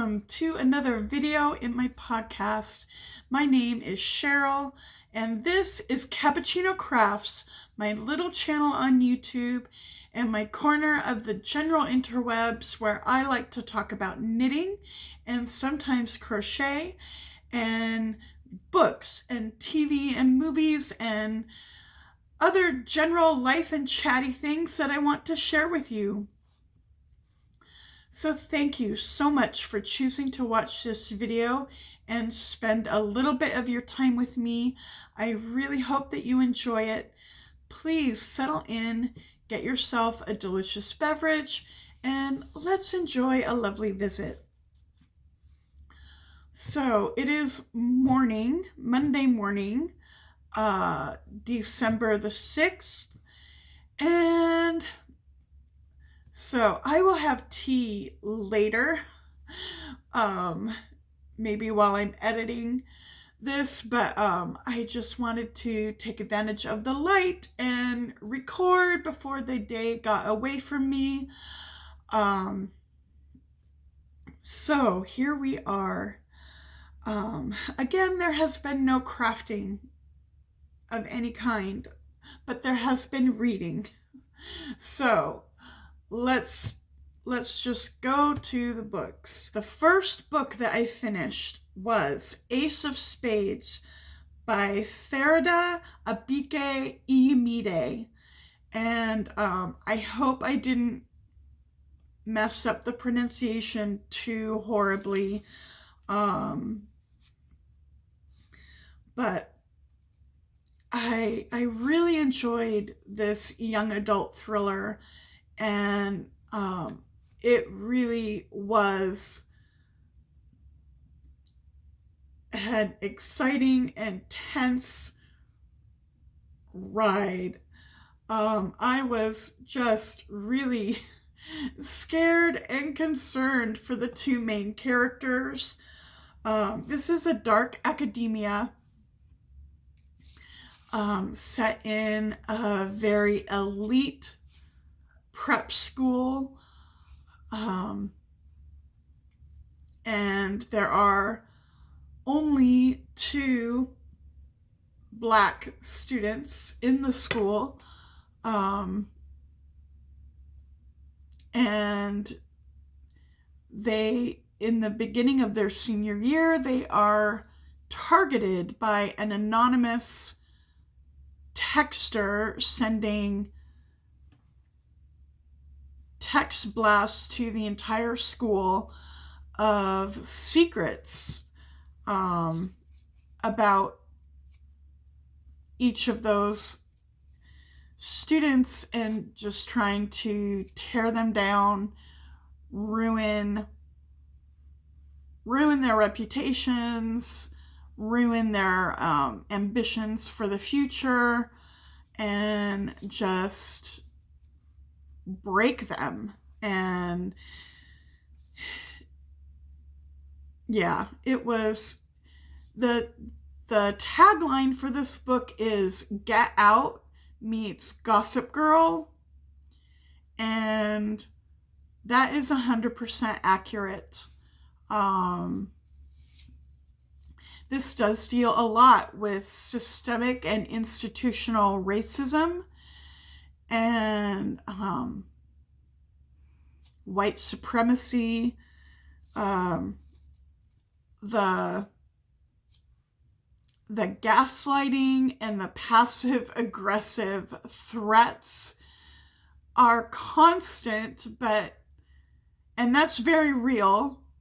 welcome to another video in my podcast. My name is Cheryl, and this is Cappuccino Crafts, my little channel on YouTube, and my corner of the general interwebs where I like to talk about knitting and sometimes crochet and books and TV and movies and other general life and chatty things that I want to share with you. So thank you so much for choosing to watch this video and spend a little bit of your time with me. I really hope that you enjoy it. Please settle in, get yourself a delicious beverage, and let's enjoy a lovely visit. So it is morning, Monday morning, December the 6th, and so I will have tea later, maybe while I'm editing this, but I just wanted to take advantage of the light and record before the day got away from me. So here we are. Again, there has been no crafting of any kind, but there has been reading. So let's just go to the books. The first book that I finished was Ace of Spades by Faridah Abike Iyimide. And I hope I didn't mess up the pronunciation too horribly. But I really enjoyed this young adult thriller, and it really was an exciting and tense ride. I was just really scared and concerned for the two main characters. This is a dark academia set in a very elite prep school, and there are only 2 Black students in the school, and they, in the beginning of their senior year, they are targeted by an anonymous texter sending text blasts to the entire school of secrets about each of those students, and just trying to tear them down, ruin their reputations, ruin their ambitions for the future, and just break them. And yeah, it was the tagline for this book is Get Out meets Gossip Girl, and that is 100% accurate. This does deal a lot with systemic and institutional racism and white supremacy, the gaslighting and the passive aggressive threats are constant, and that's very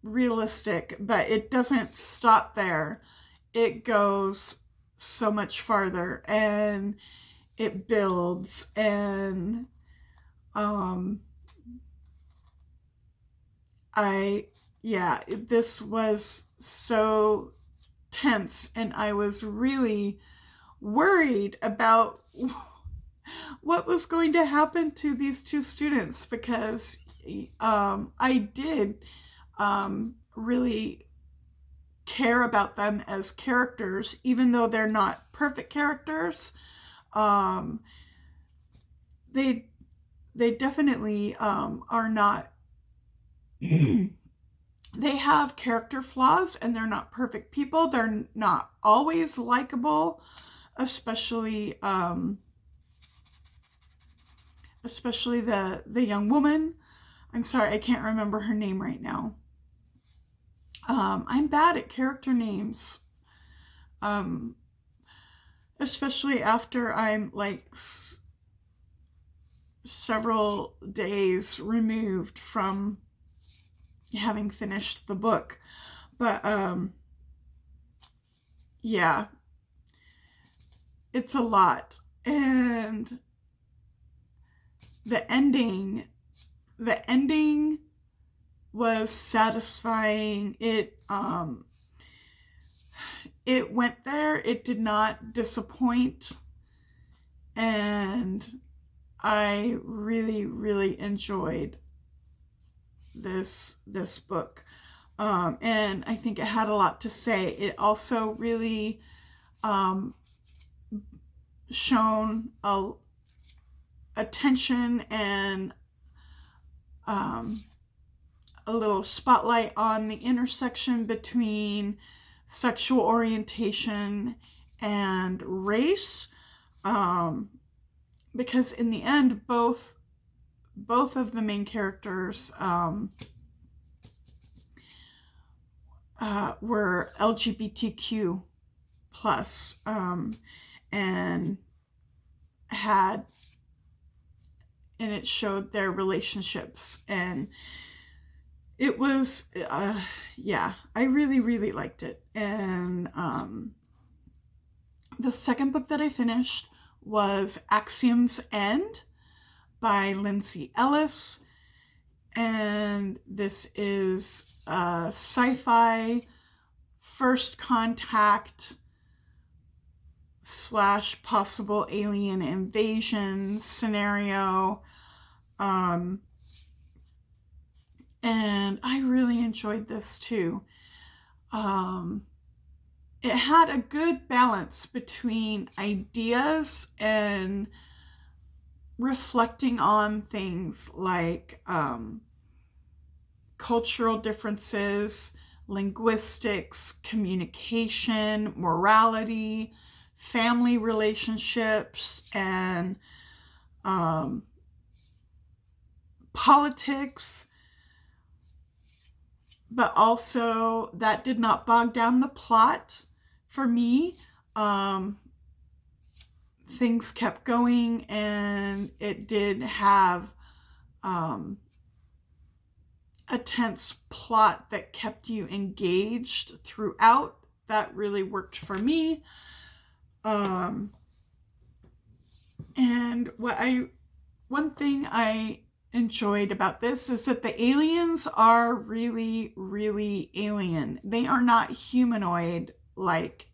realistic, but it doesn't stop there. It goes so much farther, and it builds, and this was so tense, and I was really worried about what was going to happen to these 2 students, because I did really care about them as characters, even though they're not perfect characters. They definitely are not they have character flaws and they're not perfect people. They're not always likable, especially the young woman. I'm sorry, I can't remember her name right now. I'm bad at character names. Especially after I'm like several days removed from having finished the book. But yeah, it's a lot. And the ending was satisfying. It went there. It did not disappoint. And I really, really enjoyed this book. And I think it had a lot to say. It also really shone attention and a little spotlight on the intersection between sexual orientation and race, because in the end both of the main characters were LGBTQ plus, and it showed their relationships, and it was yeah, I really, really liked it. And the second book that I finished was Axiom's End by Lindsay Ellis, and this is a sci-fi first contact / possible alien invasion scenario, and I really enjoyed this too. It had a good balance between ideas and reflecting on things like cultural differences, linguistics, communication, morality, family relationships, and politics. But also that did not bog down the plot for me. Things kept going, and it did have a tense plot that kept you engaged throughout. That really worked for me. And one thing I enjoyed about this is that the aliens are really, really alien. They are not humanoid like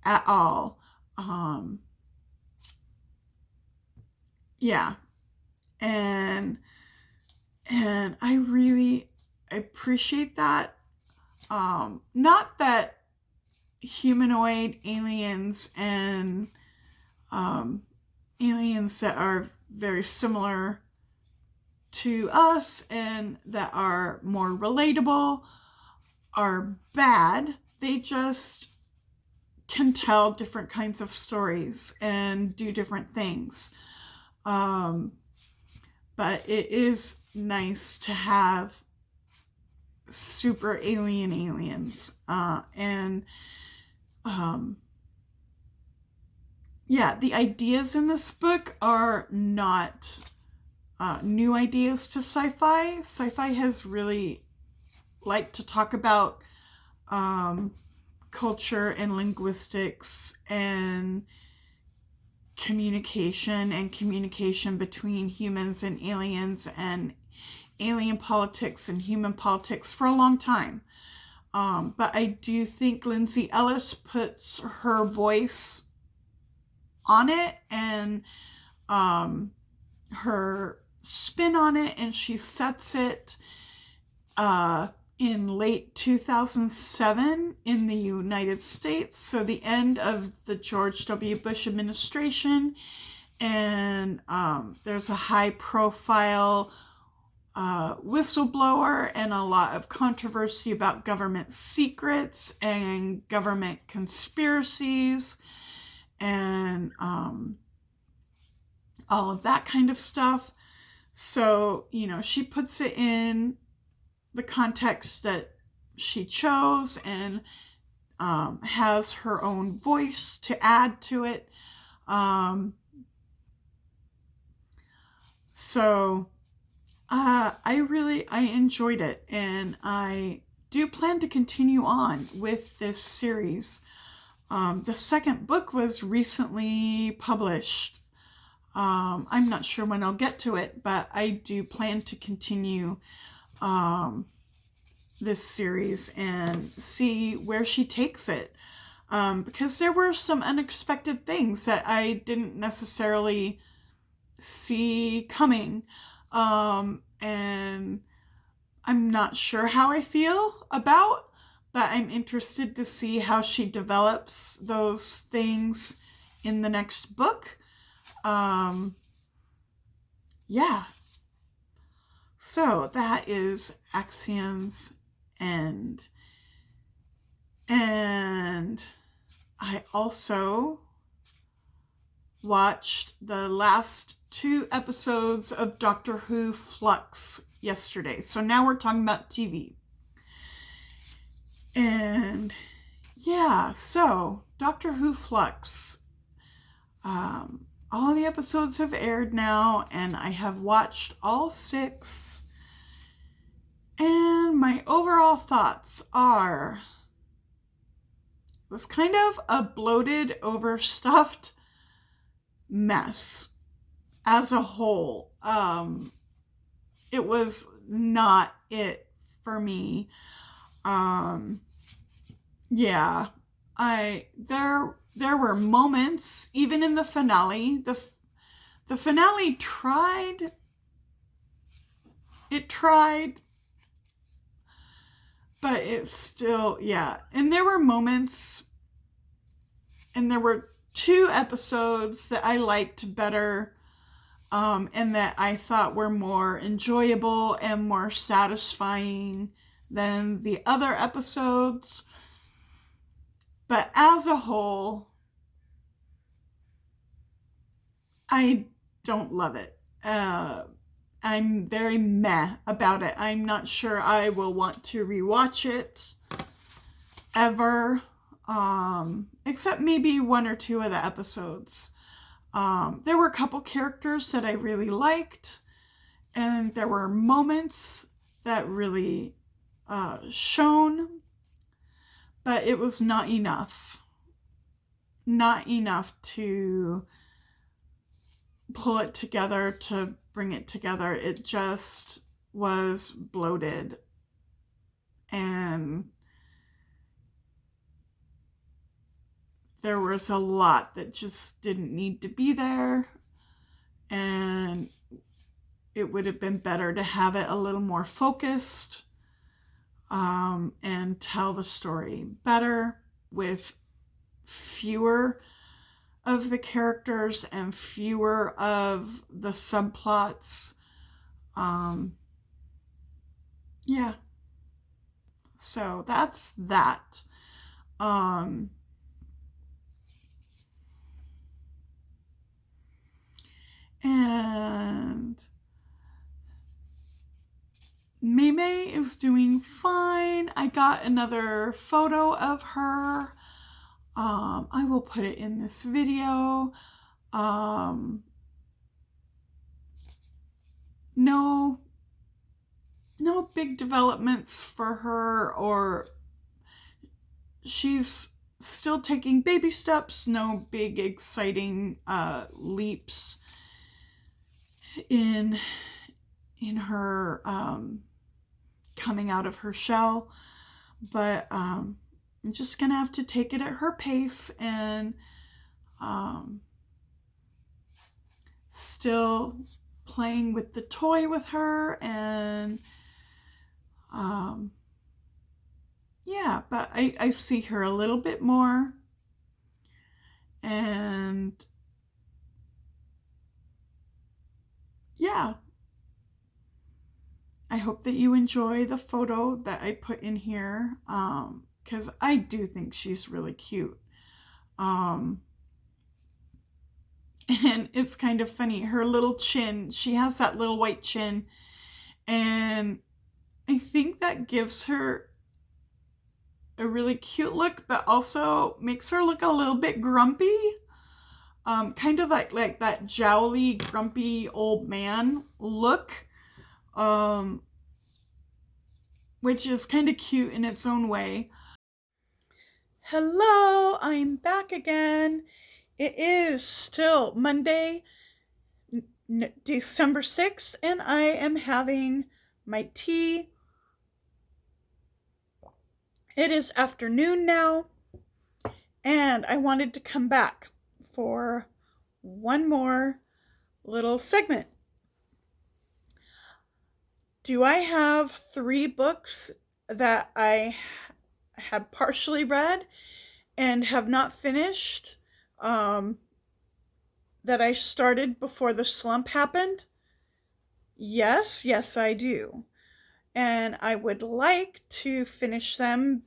at all. Yeah, and I really appreciate that. Not that humanoid aliens and aliens that are very similar to us and that are more relatable are bad. They just can tell different kinds of stories and do different things. But it is nice to have super alien aliens. Yeah, the ideas in this book are not new ideas to sci-fi. Sci-fi has really liked to talk about culture and linguistics and communication between humans and alien politics and human politics for a long time. But I do think Lindsay Ellis puts her voice on it and her spin on it, and she sets it in late 2007 in the United States, so the end of the George W. Bush administration, and there's a high-profile whistleblower and a lot of controversy about government secrets and government conspiracies and all of that kind of stuff. So, she puts it in the context that she chose and has her own voice to add to it. So I enjoyed it, and I do plan to continue on with this series. The second book was recently published. I'm not sure when I'll get to it, but I do plan to continue this series and see where she takes it. Because there were some unexpected things that I didn't necessarily see coming. And I'm not sure how I feel about, but I'm interested to see how she develops those things in the next book. Yeah. So that is Axiom's End. And I also watched the last 2 episodes of Doctor Who Flux yesterday. So now we're talking about TV. And yeah, so Doctor Who Flux. All the episodes have aired now, and I have watched all 6. And my overall thoughts are, it was kind of a bloated, overstuffed mess as a whole. It was not it for me. Yeah, there were moments, even in the finale. The finale tried. It tried, but it still, yeah. And there were moments, and there were 2 episodes that I liked better, and that I thought were more enjoyable and more satisfying than the other episodes. But as a whole, I don't love it. I'm very meh about it. I'm not sure I will want to rewatch it ever, except maybe 1 or 2 of the episodes. There were a couple characters that I really liked, and there were moments that really shone, but it was not enough. Not enough to pull it together, to bring it together. It just was bloated, and there was a lot that just didn't need to be there, and it would have been better to have it a little more focused, and tell the story better with fewer of the characters and fewer of the subplots. Yeah. So that's that. And Mei is doing fine. I got another photo of her. I will put it in this video. No big developments for her, or she's still taking baby steps. No big exciting leaps in her coming out of her shell, but I'm just gonna have to take it at her pace, and still playing with the toy with her, and yeah, but I see her a little bit more, and yeah, I hope that you enjoy the photo that I put in here, because I do think she's really cute. And it's kind of funny, her little chin, she has that little white chin, and I think that gives her a really cute look, but also makes her look a little bit grumpy. Kind of like that jowly, grumpy old man look, which is kind of cute in its own way. Hello, I'm back again. It is still Monday, December 6th, and I am having my tea. It is afternoon now, and I wanted to come back for one more little segment. Do I have 3 books that I have partially read and have not finished, that I started before the slump happened? Yes, I do. And I would like to finish them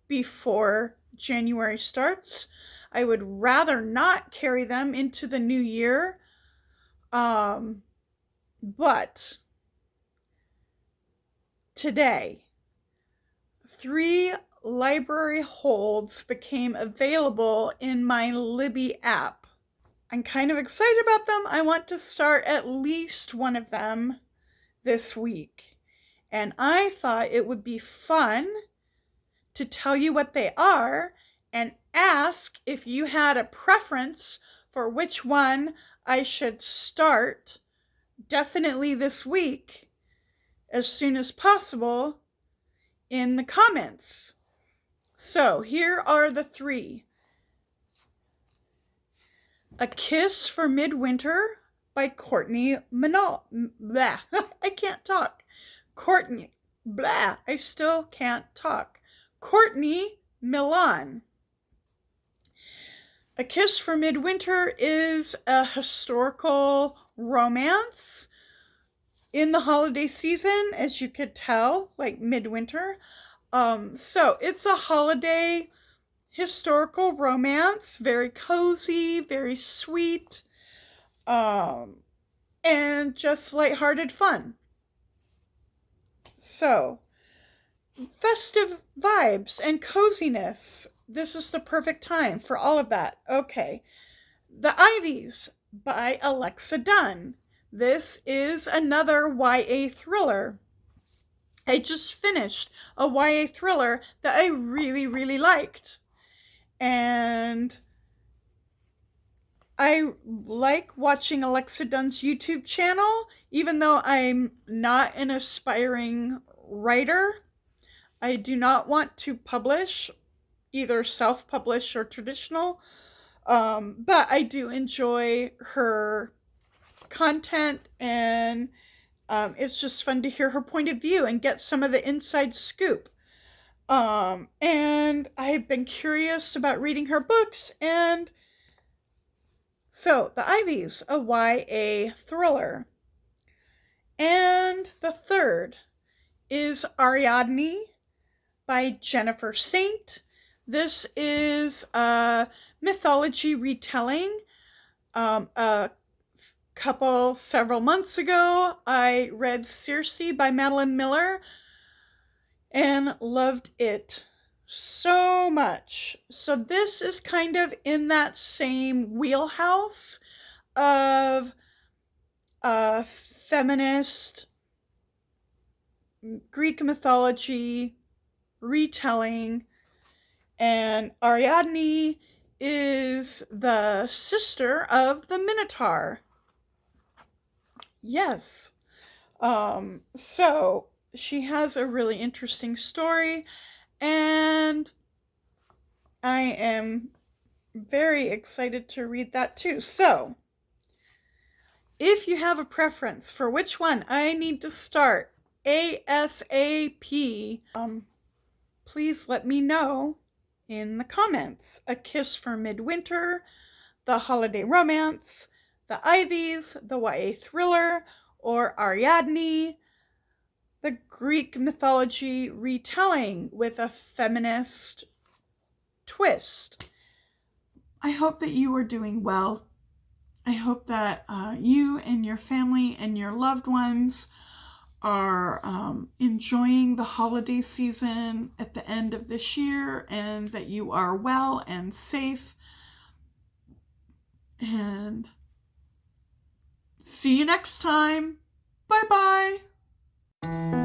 before January starts. I would rather not carry them into the new year. But today, 3 library holds became available in my Libby app. I'm kind of excited about them. I want to start at least one of them this week. And I thought it would be fun to tell you what they are and ask if you had a preference for which one I should start definitely this week as soon as possible in the comments. So here are the 3. A Kiss for Midwinter by Courtney Milan. Blah, I can't talk. Courtney, blah, I still can't talk. Courtney Milan. A Kiss for Midwinter is a historical romance in the holiday season, as you could tell, like midwinter. So it's a holiday historical romance, very cozy, very sweet, and just lighthearted fun. So, festive vibes and coziness. This is the perfect time for all of that. Okay. The Ivies by Alexa Donne. This is another YA thriller. I just finished a YA thriller that I really, really liked. And I like watching Alexa Donne's YouTube channel, even though I'm not an aspiring writer. I do not want to publish, either self-publish or traditional, but I do enjoy her content, and it's just fun to hear her point of view and get some of the inside scoop. And I've been curious about reading her books, and so The Ivies, a YA thriller. And the third is Ariadne by Jennifer Saint. This is a mythology retelling. Several months ago, I read Circe by Madeline Miller and loved it so much. So this is kind of in that same wheelhouse of feminist Greek mythology retelling, and Ariadne is the sister of the Minotaur. Yes. So she has a really interesting story, and I am very excited to read that too. So, if you have a preference for which one I need to start ASAP, please let me know in the comments. A Kiss for Midwinter, the holiday romance, the Ivies, the YA thriller, or Ariadne, the Greek mythology retelling with a feminist twist. I hope that you are doing well. I hope that you and your family and your loved ones are enjoying the holiday season at the end of this year, and that you are well and safe. And see you next time. Bye-bye.